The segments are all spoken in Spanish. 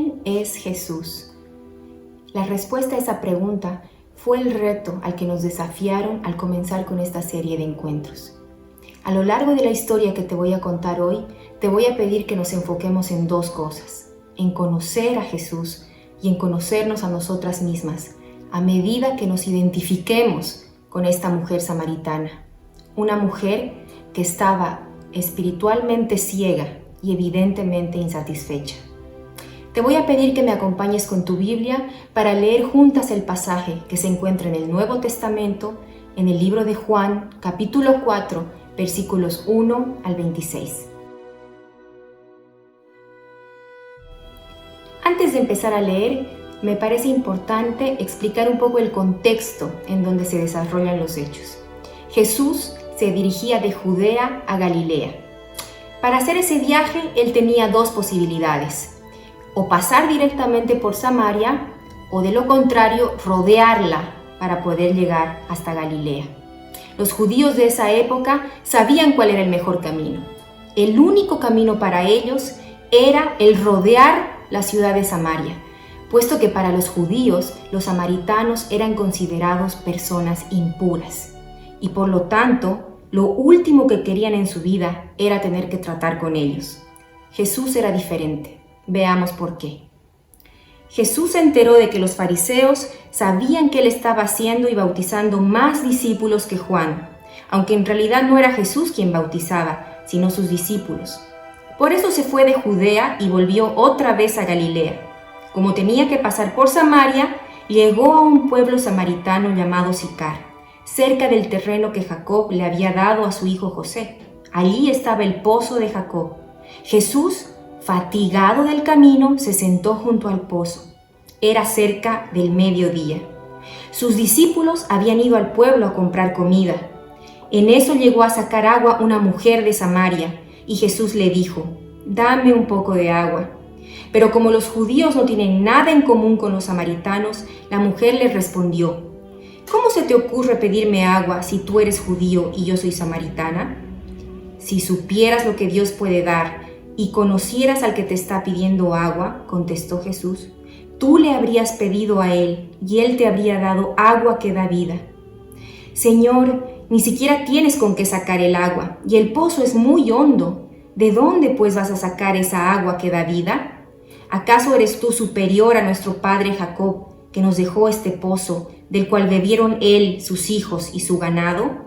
¿Quién es Jesús? La respuesta a esa pregunta fue el reto al que nos desafiaron al comenzar con esta serie de encuentros. A lo largo de la historia que te voy a contar hoy, te voy a pedir que nos enfoquemos en dos cosas: en conocer a Jesús y en conocernos a nosotras mismas, a medida que nos identifiquemos con esta mujer samaritana. Una mujer que estaba espiritualmente ciega y evidentemente insatisfecha. Te voy a pedir que me acompañes con tu Biblia para leer juntas el pasaje que se encuentra en el Nuevo Testamento, en el libro de Juan, capítulo 4, versículos 1 al 26. Antes de empezar a leer, me parece importante explicar un poco el contexto en donde se desarrollan los hechos. Jesús se dirigía de Judea a Galilea. Para hacer ese viaje, él tenía dos posibilidades: o pasar directamente por Samaria, o de lo contrario, rodearla para poder llegar hasta Galilea. Los judíos de esa época sabían cuál era el mejor camino. El único camino para ellos era el rodear la ciudad de Samaria, puesto que para los judíos los samaritanos eran considerados personas impuras, y por lo tanto, lo último que querían en su vida era tener que tratar con ellos. Jesús era diferente. Veamos por qué. Jesús se enteró de que los fariseos sabían que él estaba haciendo y bautizando más discípulos que Juan, aunque en realidad no era Jesús quien bautizaba, sino sus discípulos. Por eso se fue de Judea y volvió otra vez a Galilea. Como tenía que pasar por Samaria, llegó a un pueblo samaritano llamado Sicar, cerca del terreno que Jacob le había dado a su hijo José. Allí estaba el pozo de Jacob. Jesús, fatigado del camino, se sentó junto al pozo. Era cerca del mediodía. Sus discípulos habían ido al pueblo a comprar comida. En eso llegó a sacar agua una mujer de Samaria, y Jesús le dijo: «Dame un poco de agua». Pero como los judíos no tienen nada en común con los samaritanos, la mujer le respondió: «¿Cómo se te ocurre pedirme agua si tú eres judío y yo soy samaritana? Si supieras lo que Dios puede dar y conocieras al que te está pidiendo agua», contestó Jesús, «tú le habrías pedido a él y él te habría dado agua que da vida». «Señor, ni siquiera tienes con qué sacar el agua y el pozo es muy hondo. ¿De dónde pues vas a sacar esa agua que da vida? ¿Acaso eres tú superior a nuestro padre Jacob, que nos dejó este pozo, del cual bebieron él, sus hijos y su ganado?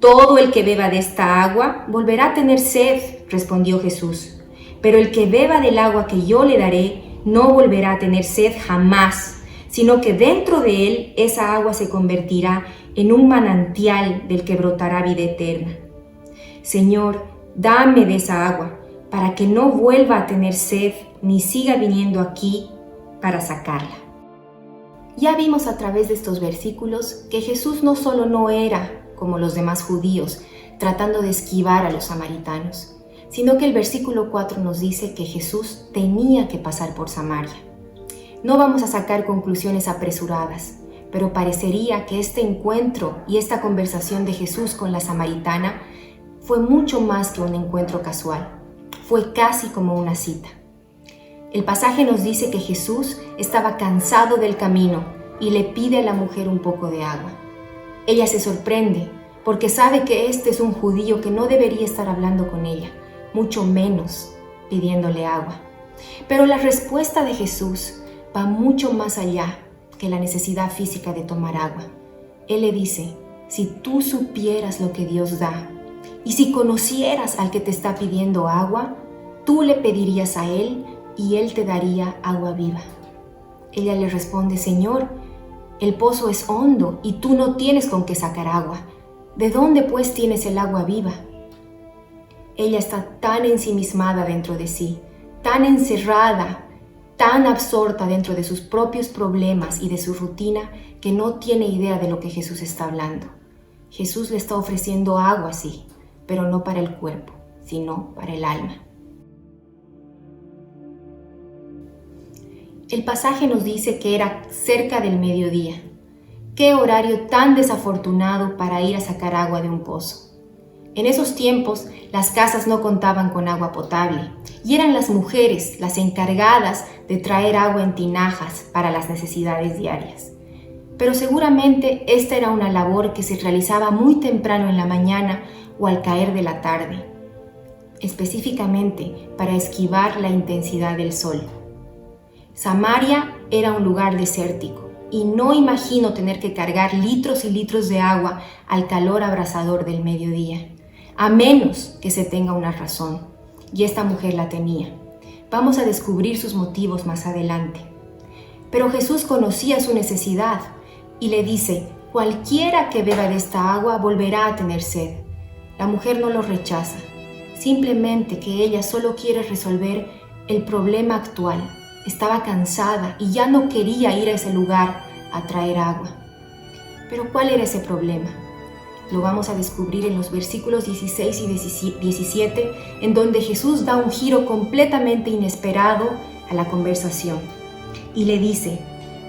Todo el que beba de esta agua volverá a tener sed», respondió Jesús, «pero el que beba del agua que yo le daré no volverá a tener sed jamás, sino que dentro de él esa agua se convertirá en un manantial del que brotará vida eterna. Señor, dame de esa agua, para que no vuelva a tener sed ni siga viniendo aquí para sacarla». Ya vimos a través de estos versículos que Jesús no solo no era como los demás judíos, tratando de esquivar a los samaritanos, sino que el versículo 4 nos dice que Jesús tenía que pasar por Samaria. No vamos a sacar conclusiones apresuradas, pero parecería que este encuentro y esta conversación de Jesús con la samaritana fue mucho más que un encuentro casual, fue casi como una cita. El pasaje nos dice que Jesús estaba cansado del camino y le pide a la mujer un poco de agua. Ella se sorprende porque sabe que este es un judío que no debería estar hablando con ella, mucho menos pidiéndole agua. Pero la respuesta de Jesús va mucho más allá que la necesidad física de tomar agua. Él le dice: «Si tú supieras lo que Dios da, y si conocieras al que te está pidiendo agua, tú le pedirías a él y él te daría agua viva». Ella le responde: «Señor, el pozo es hondo y tú no tienes con qué sacar agua. ¿De dónde pues tienes el agua viva?». Ella está tan ensimismada dentro de sí, tan encerrada, tan absorta dentro de sus propios problemas y de su rutina, que no tiene idea de lo que Jesús está hablando. Jesús le está ofreciendo agua, sí, pero no para el cuerpo, sino para el alma. El pasaje nos dice que era cerca del mediodía. ¡Qué horario tan desafortunado para ir a sacar agua de un pozo! En esos tiempos, las casas no contaban con agua potable y eran las mujeres las encargadas de traer agua en tinajas para las necesidades diarias. Pero seguramente esta era una labor que se realizaba muy temprano en la mañana o al caer de la tarde, específicamente para esquivar la intensidad del sol. Samaria era un lugar desértico y no imagino tener que cargar litros y litros de agua al calor abrasador del mediodía, a menos que se tenga una razón, y esta mujer la tenía. Vamos a descubrir sus motivos más adelante. Pero Jesús conocía su necesidad y le dice: cualquiera que beba de esta agua volverá a tener sed. La mujer no lo rechaza, simplemente que ella solo quiere resolver el problema actual. Estaba cansada y ya no quería ir a ese lugar a traer agua. Pero ¿cuál era ese problema? Lo vamos a descubrir en los versículos 16 y 17, en donde Jesús da un giro completamente inesperado a la conversación y le dice: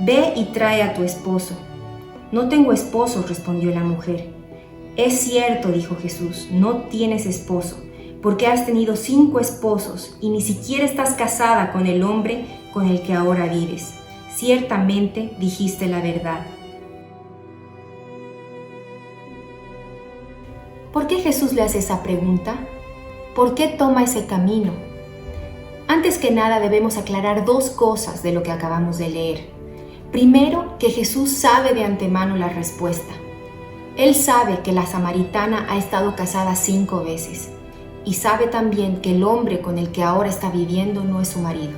ve y trae a tu esposo. No tengo esposo, respondió la mujer. Es cierto, dijo Jesús, no tienes esposo, porque has tenido 5 esposos y ni siquiera estás casada con el hombre con el que ahora vives. Ciertamente dijiste la verdad. ¿Por qué Jesús le hace esa pregunta? ¿Por qué toma ese camino? Antes que nada debemos aclarar 2 cosas de lo que acabamos de leer. Primero, que Jesús sabe de antemano la respuesta. Él sabe que la samaritana ha estado casada 5 veces y sabe también que el hombre con el que ahora está viviendo no es su marido.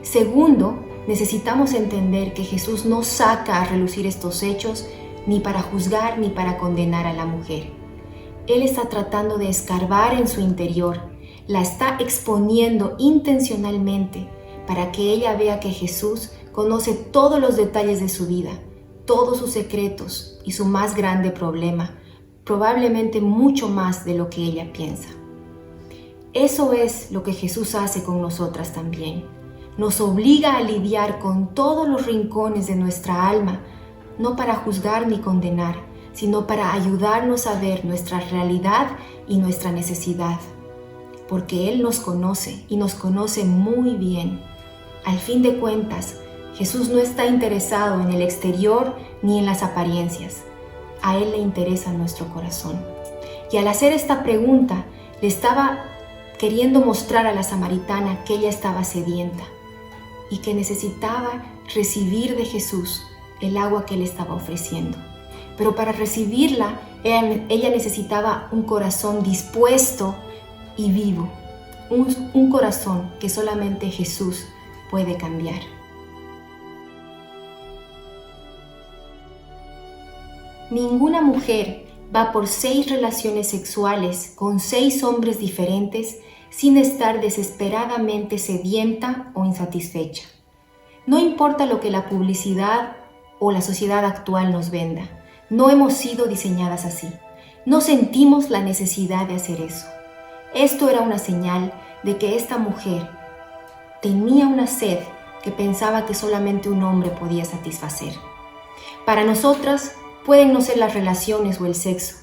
Segundo, necesitamos entender que Jesús no saca a relucir estos hechos ni para juzgar ni para condenar a la mujer. Él está tratando de escarbar en su interior, la está exponiendo intencionalmente para que ella vea que Jesús conoce todos los detalles de su vida, todos sus secretos y su más grande problema, probablemente mucho más de lo que ella piensa. Eso es lo que Jesús hace con nosotras también. Nos obliga a lidiar con todos los rincones de nuestra alma, no para juzgar ni condenar, sino para ayudarnos a ver nuestra realidad y nuestra necesidad. Porque Él nos conoce y nos conoce muy bien. Al fin de cuentas, Jesús no está interesado en el exterior ni en las apariencias. A Él le interesa nuestro corazón. Y al hacer esta pregunta, le estaba queriendo mostrar a la samaritana que ella estaba sedienta y que necesitaba recibir de Jesús el agua que Él estaba ofreciendo. Pero para recibirla, ella necesitaba un corazón dispuesto y vivo, un corazón que solamente Jesús puede cambiar. Ninguna mujer va por 6 relaciones sexuales con 6 hombres diferentes sin estar desesperadamente sedienta o insatisfecha. No importa lo que la publicidad o la sociedad actual nos venda, no hemos sido diseñadas así. No sentimos la necesidad de hacer eso. Esto era una señal de que esta mujer tenía una sed que pensaba que solamente un hombre podía satisfacer. Para nosotras pueden no ser las relaciones o el sexo,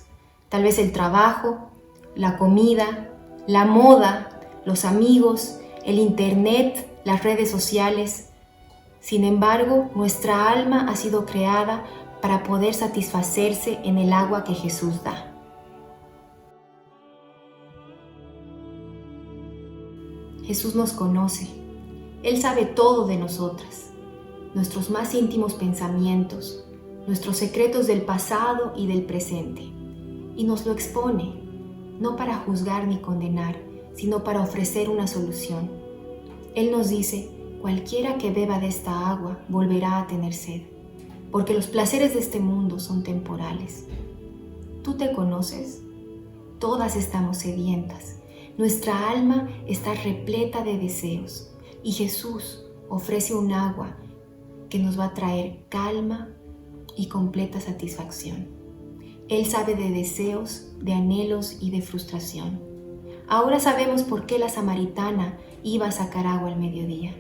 tal vez el trabajo, la comida, la moda, los amigos, el internet, las redes sociales. Sin embargo, nuestra alma ha sido creada para poder satisfacerse en el agua que Jesús da. Jesús nos conoce. Él sabe todo de nosotras, nuestros más íntimos pensamientos, nuestros secretos del pasado y del presente, y nos lo expone, no para juzgar ni condenar, sino para ofrecer una solución. Él nos dice: cualquiera que beba de esta agua volverá a tener sed, porque los placeres de este mundo son temporales. ¿Tú te conoces? Todas estamos sedientas. Nuestra alma está repleta de deseos y Jesús ofrece un agua que nos va a traer calma y completa satisfacción. Él sabe de deseos, de anhelos y de frustración. Ahora sabemos por qué la samaritana iba a sacar agua al mediodía.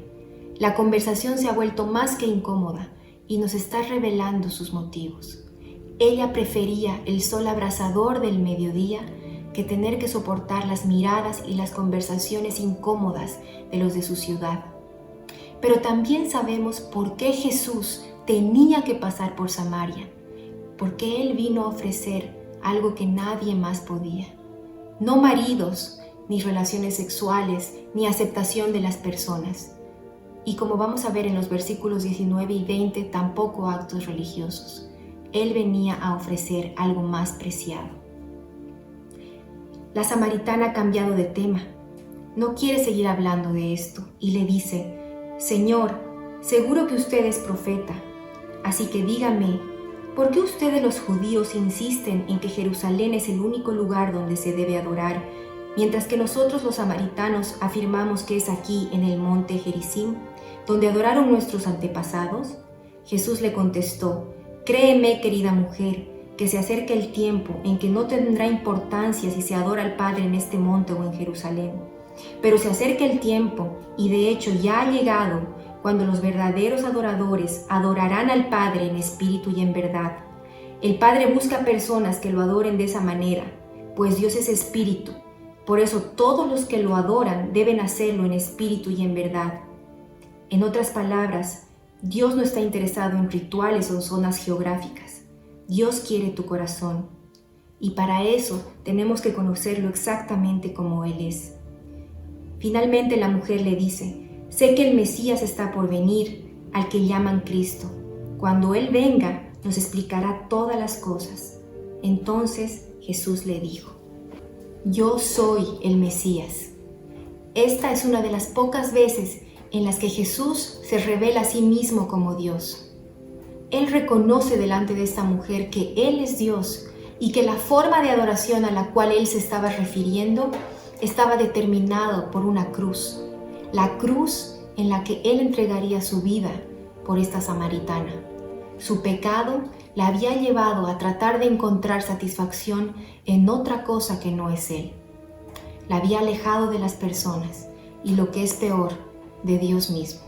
La conversación se ha vuelto más que incómoda y nos está revelando sus motivos. Ella prefería el sol abrasador del mediodía que tener que soportar las miradas y las conversaciones incómodas de los de su ciudad. Pero también sabemos por qué Jesús tenía que pasar por Samaria, porque Él vino a ofrecer algo que nadie más podía. No maridos, ni relaciones sexuales, ni aceptación de las personas. Y como vamos a ver en los versículos 19 y 20, tampoco actos religiosos. Él venía a ofrecer algo más preciado. La samaritana ha cambiado de tema. No quiere seguir hablando de esto y le dice: Señor, seguro que usted es profeta, así que dígame, ¿por qué ustedes los judíos insisten en que Jerusalén es el único lugar donde se debe adorar, mientras que nosotros los samaritanos afirmamos que es aquí en el monte Gerizim, donde adoraron nuestros antepasados? Jesús le contestó: Créeme, querida mujer, que se acerca el tiempo en que no tendrá importancia si se adora al Padre en este monte o en Jerusalén. Pero se acerca el tiempo, y de hecho ya ha llegado, cuando los verdaderos adoradores adorarán al Padre en espíritu y en verdad. El Padre busca personas que lo adoren de esa manera, pues Dios es espíritu. Por eso todos los que lo adoran deben hacerlo en espíritu y en verdad. En otras palabras, Dios no está interesado en rituales o zonas geográficas. Dios quiere tu corazón, y para eso tenemos que conocerlo exactamente como Él es. Finalmente la mujer le dice: Sé que el Mesías está por venir, al que llaman Cristo. Cuando Él venga, nos explicará todas las cosas. Entonces Jesús le dijo: Yo soy el Mesías. Esta es una de las pocas veces en las que Jesús se revela a sí mismo como Dios. Él reconoce delante de esta mujer que Él es Dios y que la forma de adoración a la cual Él se estaba refiriendo estaba determinado por una cruz, la cruz en la que Él entregaría su vida por esta samaritana. Su pecado la había llevado a tratar de encontrar satisfacción en otra cosa que no es Él. La había alejado de las personas y, lo que es peor, de Dios mismo.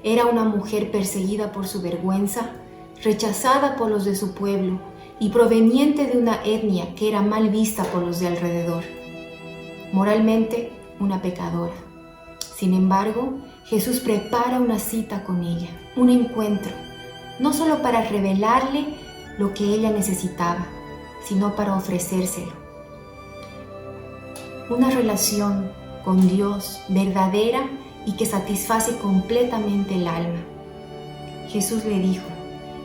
Era una mujer perseguida por su vergüenza, rechazada por los de su pueblo y proveniente de una etnia que era mal vista por los de alrededor. Moralmente, una pecadora. Sin embargo, Jesús prepara una cita con ella, un encuentro, no solo para revelarle lo que ella necesitaba, sino para ofrecérselo. Una relación con Dios verdadera y que satisface completamente el alma. Jesús le dijo: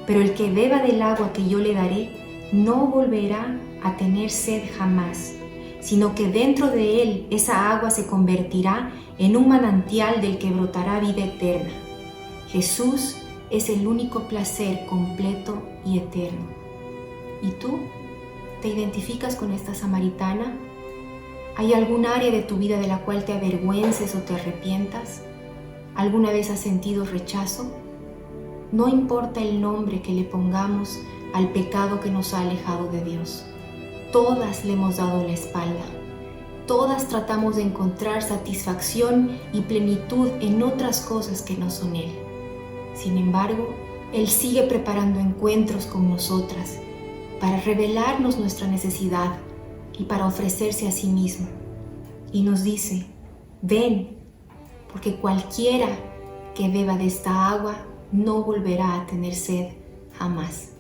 Pero el que beba del agua que yo le daré no volverá a tener sed jamás, sino que dentro de él esa agua se convertirá en un manantial del que brotará vida eterna. Jesús es el único placer completo y eterno. ¿Y tú? ¿Te identificas con esta samaritana? ¿Hay algún área de tu vida de la cual te avergüences o te arrepientas? ¿Alguna vez has sentido rechazo? No importa el nombre que le pongamos al pecado que nos ha alejado de Dios. Todas le hemos dado la espalda. Todas tratamos de encontrar satisfacción y plenitud en otras cosas que no son Él. Sin embargo, Él sigue preparando encuentros con nosotras para revelarnos nuestra necesidad y para ofrecerse a sí mismo. Y nos dice: ven, porque cualquiera que beba de esta agua no volverá a tener sed jamás.